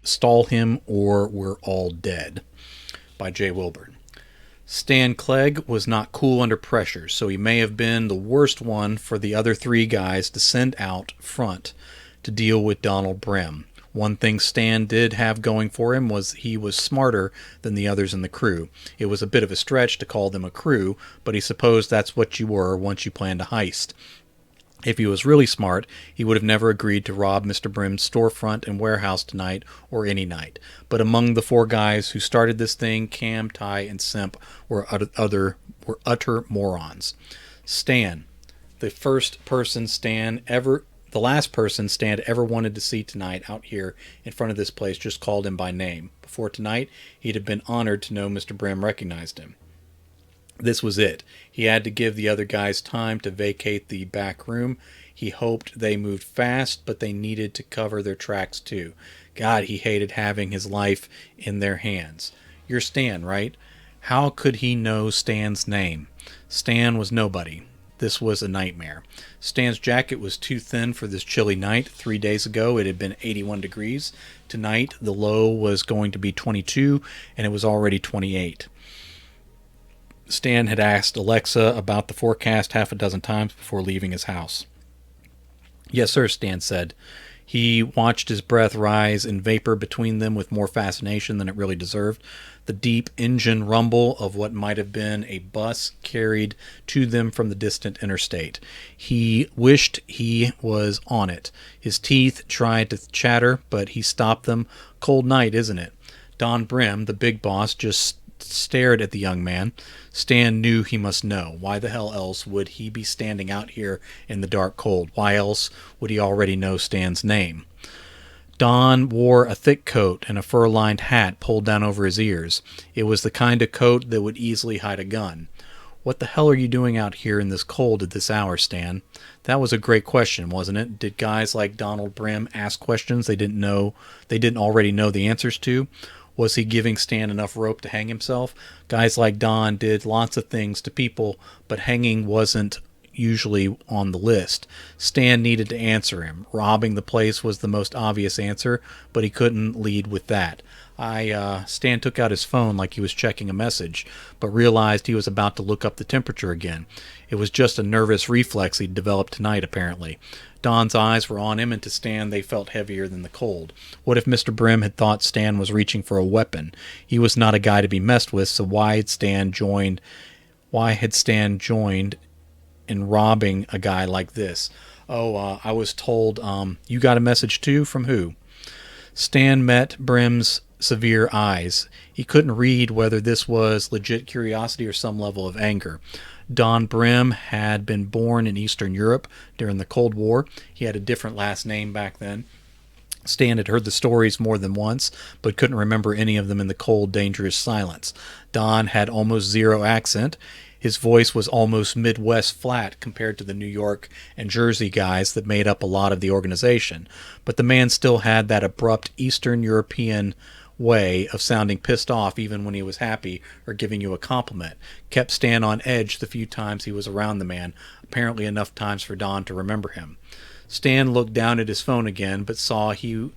stall him or we're all dead, by J. Wilburn. Stan Clegg was not cool under pressure, so he may have been the worst one for the other three guys to send out front to deal with Donald Brim. One thing Stan did have going for him was he was smarter than the others in the crew. It was a bit of a stretch to call them a crew, but he supposed that's what you were once you planned a heist. If he was really smart, he would have never agreed to rob Mr. Brim's storefront and warehouse tonight or any night. But among the four guys who started this thing, Cam, Ty, and Simp were utter morons. Stan, the last person Stan ever wanted to see tonight out here in front of this place, just called him by name. Before tonight, he'd have been honored to know Mr. Brim recognized him. This was it. He had to give the other guys time to vacate the back room. He hoped they moved fast, but they needed to cover their tracks too. God, he hated having his life in their hands. You're Stan, right? How could he know Stan's name? Stan was nobody. This was a nightmare. Stan's jacket was too thin for this chilly night. 3 days ago, it had been 81 degrees. Tonight, the low was going to be 22, and it was already 28. Stan had asked Alexa about the forecast half a dozen times before leaving his house. Yes, sir, Stan said. He watched his breath rise in vapor between them with more fascination than it really deserved. The deep engine rumble of what might have been a bus carried to them from the distant interstate. He wished he was on it. His teeth tried to chatter, but he stopped them. Cold night, isn't it? Don Brim, the big boss, just stared at the young man. Stan knew he must know. Why the hell else would he be standing out here in the dark cold? Why else would he already know Stan's name? Don wore a thick coat and a fur-lined hat pulled down over his ears. It was the kind of coat that would easily hide a gun. What the hell are you doing out here in this cold at this hour, Stan? That was a great question, wasn't it? Did guys like Donald Brim ask questions they didn't already know the answers to? Was he giving Stan enough rope to hang himself? Guys like Don did lots of things to people, but hanging wasn't usually on the list. Stan needed to answer him. Robbing the place was the most obvious answer, but he couldn't lead with that. Stan took out his phone like he was checking a message, but realized he was about to look up the temperature again. It was just a nervous reflex he'd developed tonight, apparently. Don's eyes were on him, and to Stan they felt heavier than the cold. What if Mr. Brim had thought Stan was reaching for a weapon? He was not a guy to be messed with, so why had Stan joined in robbing a guy like this? I was told, you got a message too? From who? Stan met Brim's severe eyes. He couldn't read whether this was legit curiosity or some level of anger. Don Brim had been born in Eastern Europe during the Cold War. He had a different last name back then. Stan had heard the stories more than once, but couldn't remember any of them in the cold, dangerous silence. Don had almost zero accent. His voice was almost Midwest flat compared to the New York and Jersey guys that made up a lot of the organization. But the man still had that abrupt Eastern European way of sounding pissed off even when he was happy or giving you a compliment. Kept Stan on edge the few times he was around the man, apparently enough times for Don to remember him. Stan looked down at his phone again, but saw he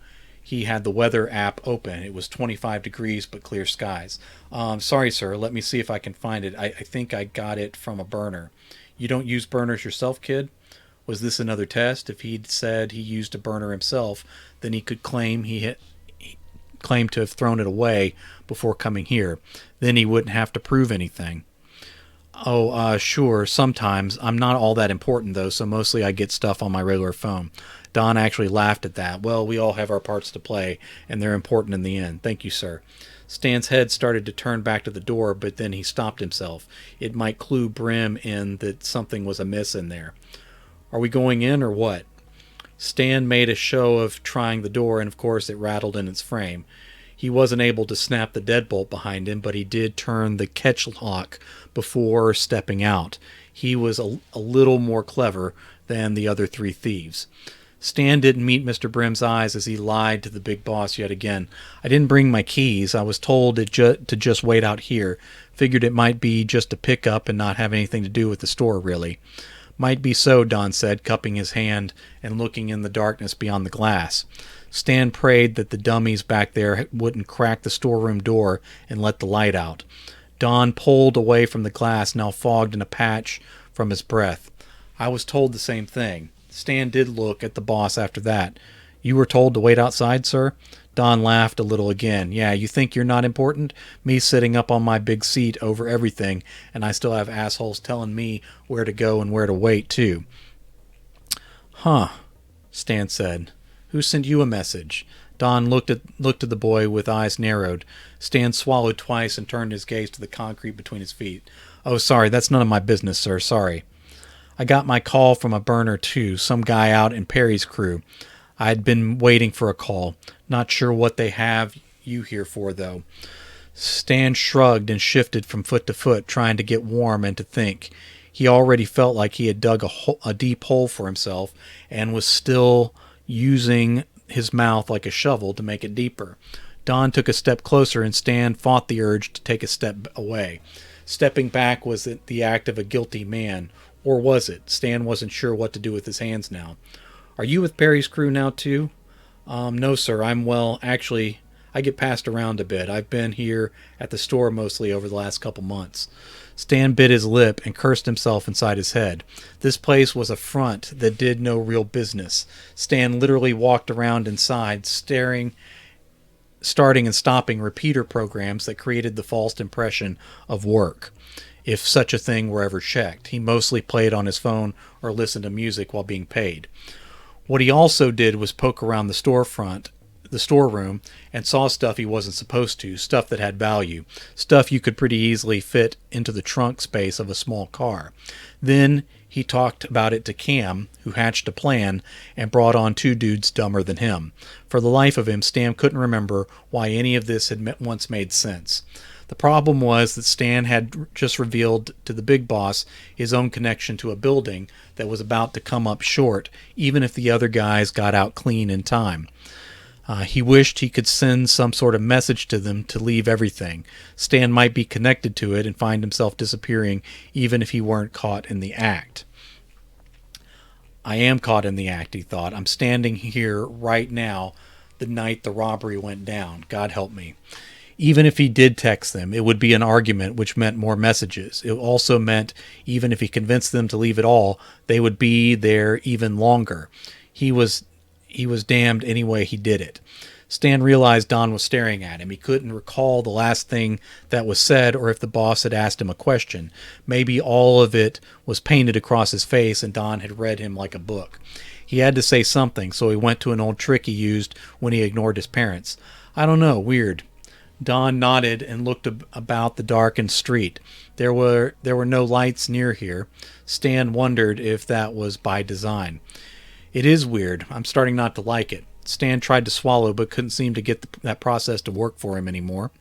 had the weather app open. It was 25 degrees but clear skies. Sorry, sir. Let me see if I can find it. I think I got it from a burner. You don't use burners yourself, kid? Was this another test? If he'd said he used a burner himself, then he could claim to have thrown it away before coming here. Then he wouldn't have to prove anything. Sure, sometimes. I'm not all that important, though, so mostly I get stuff on my regular phone. Don actually laughed at that. Well, we all have our parts to play, and they're important in the end. Thank you, sir. Stan's head started to turn back to the door, but then he stopped himself. It might clue Brim in that something was amiss in there. Are we going in, or what? Stan made a show of trying the door, and of course it rattled in its frame. He wasn't able to snap the deadbolt behind him, but he did turn the catch lock before stepping out. He was a little more clever than the other three thieves. Stan didn't meet Mr. Brim's eyes as he lied to the big boss yet again. I didn't bring my keys. I was told to just wait out here. Figured it might be just a pickup and not have anything to do with the store, really. Might be so, Don said, cupping his hand and looking in the darkness beyond the glass. Stan prayed that the dummies back there wouldn't crack the storeroom door and let the light out. Don pulled away from the glass, now fogged in a patch from his breath. I was told the same thing. Stan did look at the boss after that. You were told to wait outside, sir? Don laughed a little again. Yeah, you think you're not important? Me sitting up on my big seat over everything, and I still have assholes telling me where to go and where to wait, too. Huh, Stan said. Who sent you a message? Don looked at the boy with eyes narrowed. Stan swallowed twice and turned his gaze to the concrete between his feet. Oh, sorry, that's none of my business, sir, sorry. I got my call from a burner, too, some guy out in Perry's crew. I'd been waiting for a call. Not sure what they have you here for, though. Stan shrugged and shifted from foot to foot, trying to get warm and to think. He already felt like he had dug a deep hole for himself and was still using his mouth like a shovel to make it deeper. Don took a step closer, and Stan fought the urge to take a step away. Stepping back was the act of a guilty man. Or was it? Stan wasn't sure what to do with his hands now. Are you with Perry's crew now, too? No, sir. Actually, I get passed around a bit. I've been here at the store mostly over the last couple months. Stan bit his lip and cursed himself inside his head. This place was a front that did no real business. Stan literally walked around inside, starting and stopping repeater programs that created the false impression of work. If such a thing were ever checked. He mostly played on his phone or listened to music while being paid. What he also did was poke around the storeroom, and saw stuff he wasn't supposed to, stuff that had value, stuff you could pretty easily fit into the trunk space of a small car. Then he talked about it to Cam, who hatched a plan and brought on two dudes dumber than him. For the life of him, Stan couldn't remember why any of this had once made sense. The problem was that Stan had just revealed to the big boss his own connection to a building that was about to come up short, even if the other guys got out clean in time. He wished he could send some sort of message to them to leave everything. Stan might be connected to it and find himself disappearing even if he weren't caught in the act. I am caught in the act, he thought. I'm standing here right now the night the robbery went down. God help me. Even if he did text them, it would be an argument, which meant more messages. It also meant even if he convinced them to leave it all, they would be there even longer. He was damned any way he did it. Stan realized Don was staring at him. He couldn't recall the last thing that was said or if the boss had asked him a question. Maybe all of it was painted across his face and Don had read him like a book. He had to say something, so he went to an old trick he used when he ignored his parents. I don't know, weird. Don nodded and looked about the darkened street. There were no lights near here. Stan wondered if that was by design. It is weird. I'm starting not to like it. Stan tried to swallow but couldn't seem to get that process to work for him anymore.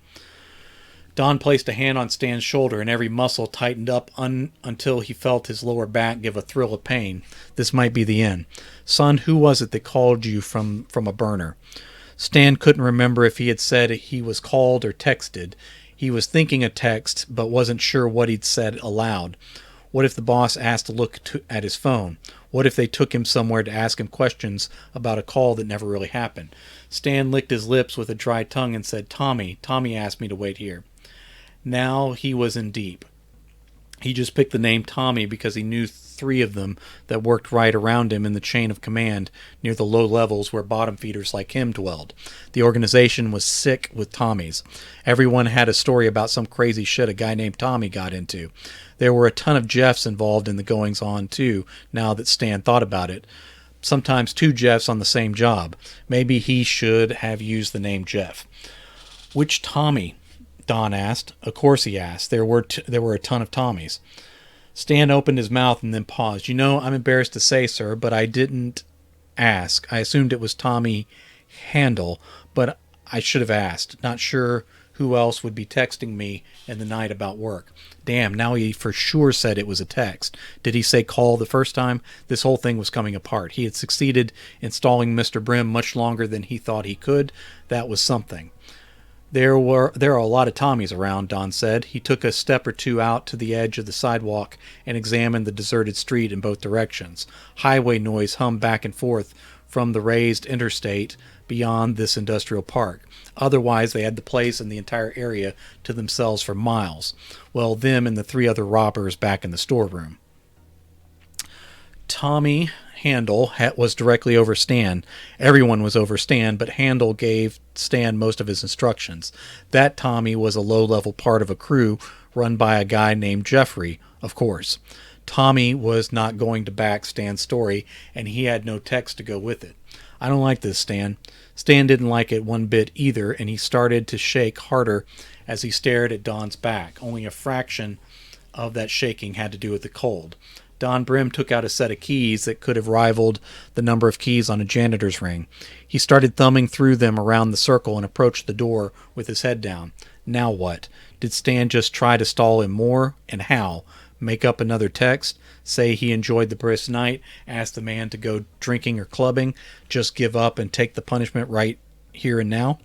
Don placed a hand on Stan's shoulder and every muscle tightened up until he felt his lower back give a thrill of pain. This might be the end. Son, who was it that called you from a burner? Stan couldn't remember if he had said he was called or texted. He was thinking a text, but wasn't sure what he'd said aloud. What if the boss asked to look at his phone? What if they took him somewhere to ask him questions about a call that never really happened? Stan licked his lips with a dry tongue and said, Tommy asked me to wait here. Now he was in deep. He just picked the name Tommy because he knew three of them that worked right around him in the chain of command near the low levels where bottom feeders like him dwelled. The organization was sick with Tommies. Everyone had a story about some crazy shit a guy named Tommy got into. There were a ton of Jeffs involved in the goings-on too, now that Stan thought about it. Sometimes two Jeffs on the same job. Maybe he should have used the name Jeff. Which Tommy? Don asked. Of course he asked. There were a ton of Tommies. Stan opened his mouth and then paused. You know, I'm embarrassed to say, sir, but I didn't ask. I assumed it was Tommy Handel, but I should have asked. Not sure who else would be texting me in the night about work. Damn, now he for sure said it was a text. Did he say call the first time? This whole thing was coming apart. He had succeeded in stalling Mr. Brim much longer than he thought he could. That was something. There are a lot of Tommies around, Don said. He took a step or two out to the edge of the sidewalk and examined the deserted street in both directions. Highway noise hummed back and forth from the raised interstate beyond this industrial park. Otherwise, they had the place and the entire area to themselves for miles. Well, them and the three other robbers back in the storeroom. Tommy Handel was directly over Stan. Everyone was over Stan, but Handel gave Stan most of his instructions. That Tommy was a low-level part of a crew run by a guy named Jeffrey, of course. Tommy was not going to back Stan's story, and he had no text to go with it. I don't like this, Stan. Stan didn't like it one bit either, and he started to shake harder as he stared at Don's back. Only a fraction of that shaking had to do with the cold. Don Brim took out a set of keys that could have rivaled the number of keys on a janitor's ring. He started thumbing through them around the circle and approached the door with his head down. Now what? Did Stan just try to stall him more? And how? Make up another text? Say he enjoyed the brisk night, ask the man to go drinking or clubbing, just give up and take the punishment right here and now?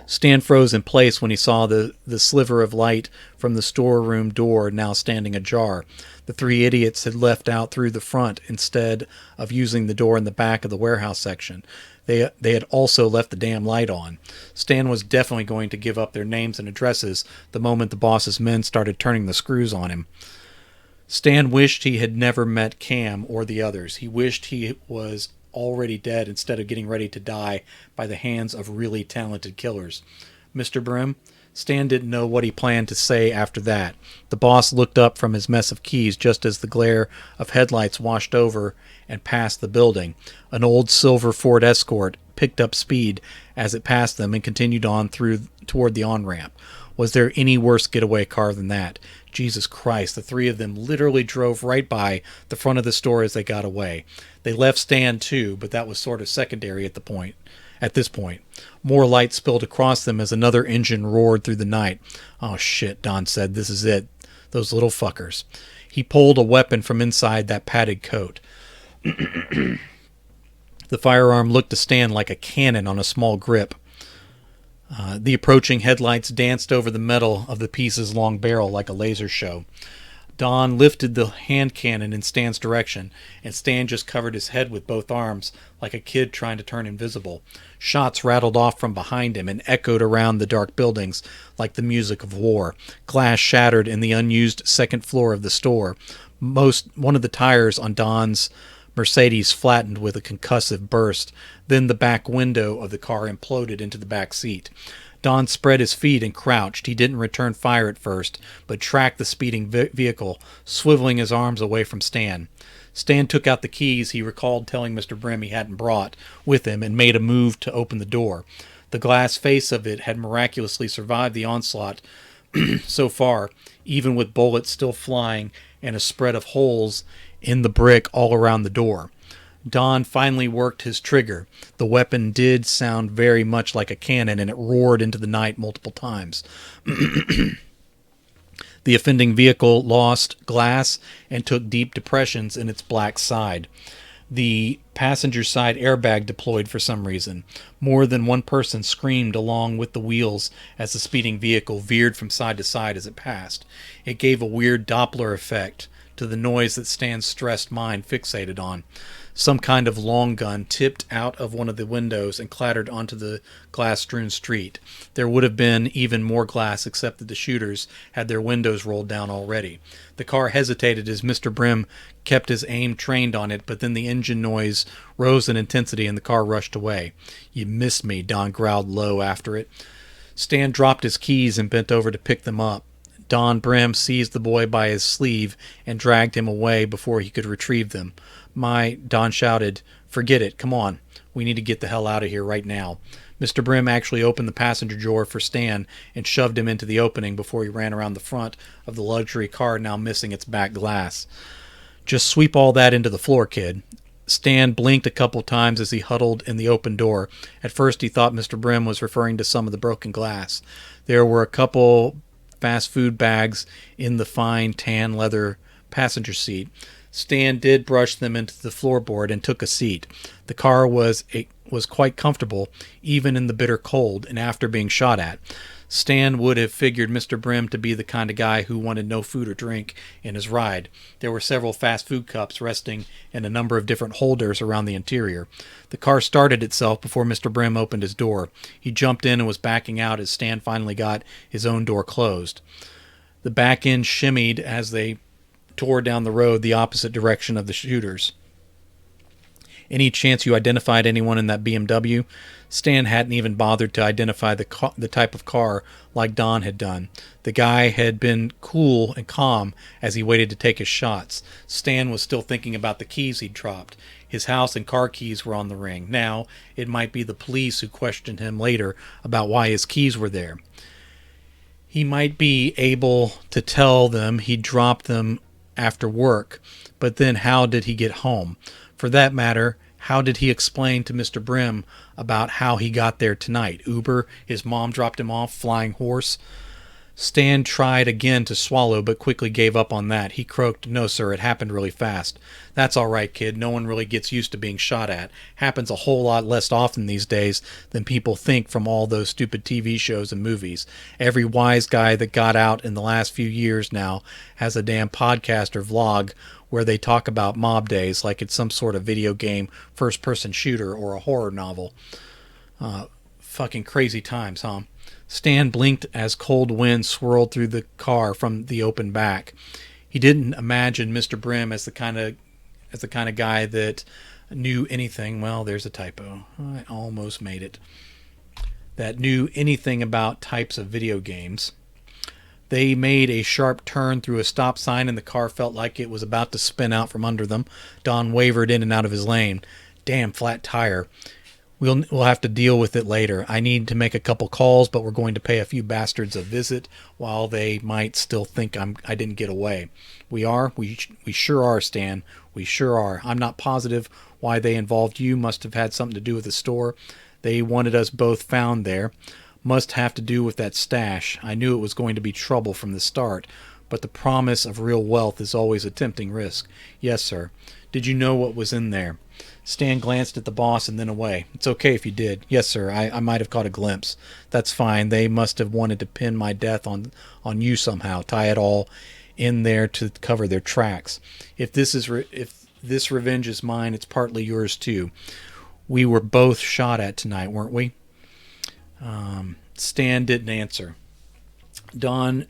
Stan froze in place when he saw the sliver of light from the storeroom door now standing ajar. The three idiots had left out through the front instead of using the door in the back of the warehouse section. They had also left the damn light on. Stan was definitely going to give up their names and addresses the moment the boss's men started turning the screws on him. Stan wished he had never met Cam or the others. He wished he was already dead instead of getting ready to die by the hands of really talented killers. Mr. Brim, Stan didn't know what he planned to say after that. The boss looked up from his mess of keys just as the glare of headlights washed over and past the building. An old silver Ford Escort picked up speed as it passed them and continued on toward the on-ramp. Was there any worse getaway car than that? Jesus Christ, the three of them literally drove right by the front of the store as they got away. They left Stan too, but that was sort of secondary at this point. More light spilled across them as another engine roared through the night. Oh shit, Don said. This is it. Those little fuckers. He pulled a weapon from inside that padded coat. The firearm looked to Stan like a cannon on a small grip. The approaching headlights danced over the metal of the piece's long barrel like a laser show. Don lifted the hand cannon in Stan's direction, and Stan just covered his head with both arms like a kid trying to turn invisible. Shots rattled off from behind him and echoed around the dark buildings like the music of war. Glass shattered in the unused second floor of the store. One of the tires on Don's Mercedes flattened with a concussive burst. Then the back window of the car imploded into the back seat. Don spread his feet and crouched. He didn't return fire at first, but tracked the speeding vehicle, swiveling his arms away from Stan. Stan took out the keys he recalled telling Mr. Brim he hadn't brought with him and made a move to open the door. The glass face of it had miraculously survived the onslaught so far, even with bullets still flying and a spread of holes in the brick all around the door. Don finally worked his trigger. The weapon did sound very much like a cannon, and it roared into the night multiple times. The offending vehicle lost glass and took deep depressions in its black side. The passenger side airbag deployed for some reason. More than one person screamed along with the wheels as the speeding vehicle veered from side to side as it passed. It gave a weird Doppler effect to the noise that Stan's stressed mind fixated on. Some kind of long gun tipped out of one of the windows and clattered onto the glass-strewn street. There would have been even more glass except that the shooters had their windows rolled down already. The car hesitated as Mr. Brim kept his aim trained on it, but then the engine noise rose in intensity and the car rushed away. "You missed me," Don growled low after it. Stan dropped his keys and bent over to pick them up. Don Brim seized the boy by his sleeve and dragged him away before he could retrieve them. Don shouted, "Forget it, come on. We need to get the hell out of here right now." Mr. Brim actually opened the passenger door for Stan and shoved him into the opening before he ran around the front of the luxury car now missing its back glass. "Just sweep all that into the floor, kid." Stan blinked a couple times as he huddled in the open door. At first he thought Mr. Brim was referring to some of the broken glass. There were a couple fast food bags in the fine tan leather passenger seat. Stan did brush them into the floorboard and took a seat. The car was quite comfortable, even in the bitter cold, and after being shot at. Stan would have figured Mr. Brim to be the kind of guy who wanted no food or drink in his ride. There were several fast food cups resting in a number of different holders around the interior. The car started itself before Mr. Brim opened his door. He jumped in and was backing out as Stan finally got his own door closed. The back end shimmied as they tore down the road the opposite direction of the shooters. Any chance you identified anyone in that BMW? Stan hadn't even bothered to identify the type of car like Don had done. The guy had been cool and calm as he waited to take his shots. Stan was still thinking about the keys he'd dropped. His house and car keys were on the ring. Now, it might be the police who questioned him later about why his keys were there. He might be able to tell them he dropped them after work, but then how did he get home? For that matter, how did he explain to Mr. Brim about how he got there tonight? Uber, his mom dropped him off, flying horse? Stan tried again to swallow, but quickly gave up on that. He croaked, "No, sir, it happened really fast." "That's all right, kid. No one really gets used to being shot at. Happens a whole lot less often these days than people think from all those stupid TV shows and movies. Every wise guy that got out in the last few years now has a damn podcast or vlog where they talk about mob days like it's some sort of video game, first-person shooter, or a horror novel. Fucking crazy times, huh?" Stan blinked as cold wind swirled through the car from the open back. He didn't imagine Mr. Brim as the kind of guy that knew anything. Well, there's a typo. I almost made it. That knew anything about types of video games. They made a sharp turn through a stop sign, and the car felt like it was about to spin out from under them. Don wavered in and out of his lane. "Damn flat tire. We'll have to deal with it later. I need to make a couple calls, but we're going to pay a few bastards a visit while they might still think I didn't get away." "We are? We sure are, Stan. We sure are. I'm not positive why they involved you. Must have had something to do with the store. They wanted us both found there. Must have to do with that stash. I knew it was going to be trouble from the start, but the promise of real wealth is always a tempting risk." "Yes, sir." "Did you know what was in there?" Stan glanced at the boss and then away. "It's okay if you did." "Yes, sir. I might have caught a glimpse." "That's fine. They must have wanted to pin my death on you somehow, tie it all in there to cover their tracks. If this revenge is mine, it's partly yours too. We were both shot at tonight, weren't we?" Stan didn't answer. Don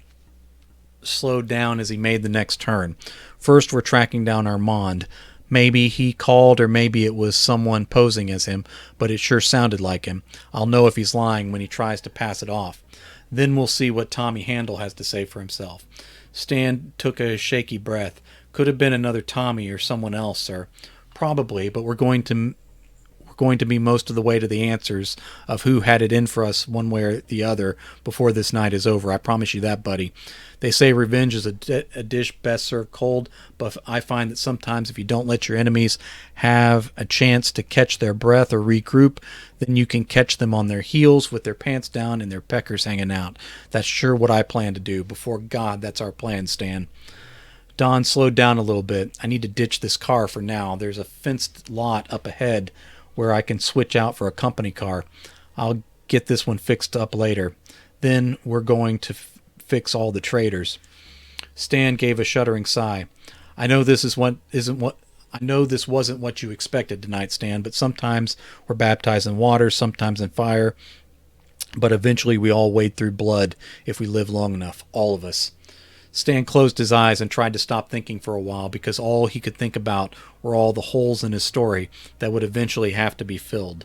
slowed down as he made the next turn. "First, we're tracking down Armand. Maybe he called, or maybe it was someone posing as him, but it sure sounded like him. I'll know if he's lying when he tries to pass it off. Then we'll see what Tommy Handel has to say for himself." Stan took a shaky breath. "Could have been another Tommy or someone else, sir." "Probably, but we're going to be most of the way to the answers of who had it in for us one way or the other before this night is over. I promise you that, buddy. They say revenge is a dish best served cold, but I find that sometimes if you don't let your enemies have a chance to catch their breath or regroup, then you can catch them on their heels with their pants down and their peckers hanging out. That's sure what I plan to do. Before God, that's our plan, Stan." Don slowed down a little bit. "I need to ditch this car for now. There's a fenced lot up ahead where I can switch out for a company car. I'll get this one fixed up later. Then we're going to fix all the traitors." Stan gave a shuddering sigh. I know this wasn't what you expected tonight, Stan, but sometimes we're baptized in water, sometimes in fire, but eventually we all wade through blood if we live long enough, all of us." Stan closed his eyes and tried to stop thinking for a while, because all he could think about were all the holes in his story that would eventually have to be filled.